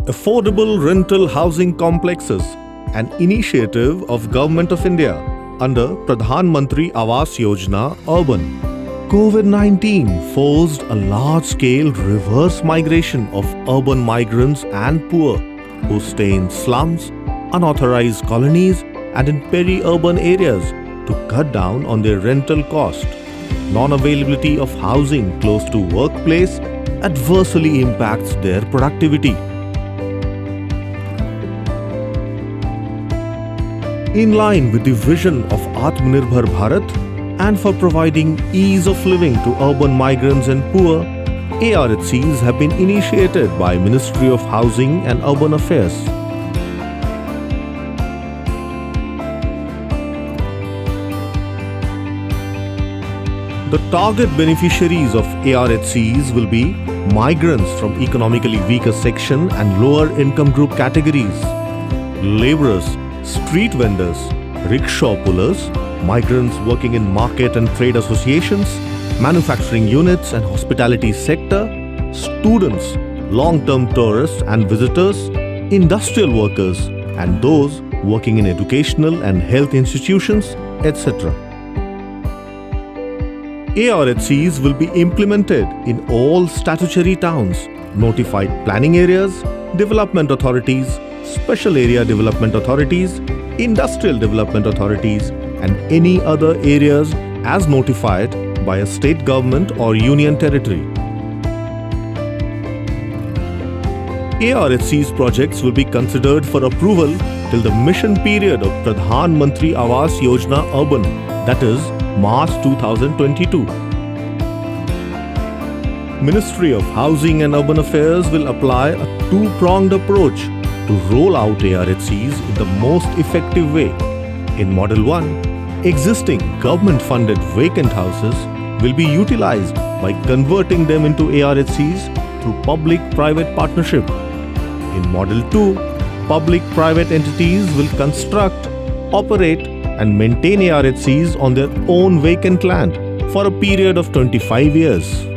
Affordable rental housing complexes, an initiative of Government of India under Pradhan Mantri Awas Yojana Urban. COVID-19 forced a large-scale reverse migration of urban migrants and poor who stay in slums, unauthorized colonies and in peri-urban areas to cut down on their rental cost. Non-availability of housing close to workplace adversely impacts their productivity. In line with the vision of Atmanirbhar Bharat and for providing ease of living to urban migrants and poor, ARHCs have been initiated by Ministry of Housing and Urban Affairs. The target beneficiaries of ARHCs will be migrants from economically weaker section and lower income group categories, laborers, street vendors, rickshaw pullers, migrants working in market and trade associations, manufacturing units and hospitality sector, students, long-term tourists and visitors, industrial workers, and those working in educational and health institutions, etc. ARHCs will be implemented in all statutory towns, notified planning areas, development authorities, special area development authorities, industrial development authorities, and any other areas as notified by a state government or union territory. ARHCs projects will be considered for approval till the mission period of Pradhan Mantri Awas Yojana Urban, that is March 2022. Ministry of Housing and Urban Affairs will apply a two-pronged approach to roll out ARHCs in the most effective way. In Model 1, existing government-funded vacant houses will be utilized by converting them into ARHCs through public-private partnership. In Model 2, public-private entities will construct, operate and maintain ARHCs on their own vacant land for a period of 25 years.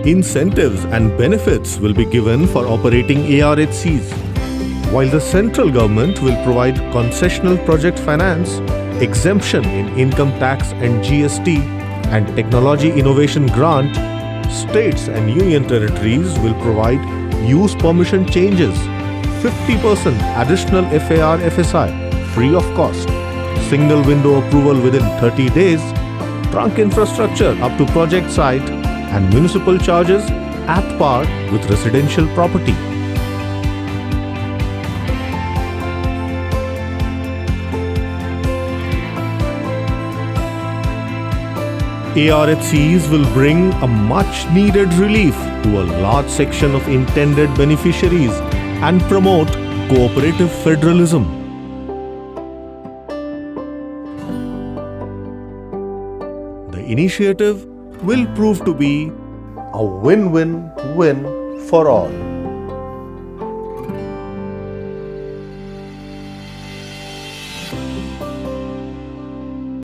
Incentives and benefits will be given for operating ARHCs, while the central government will provide concessional project finance, exemption in income tax and GST, and technology innovation grant. States and union territories will provide use permission changes, 50% additional FAR FSI free of cost, single window approval within 30 days, trunk infrastructure up to project site, and municipal charges at par with residential property. ARHCs will bring a much-needed relief to a large section of intended beneficiaries and promote cooperative federalism. The initiative will prove to be a win-win-win for all.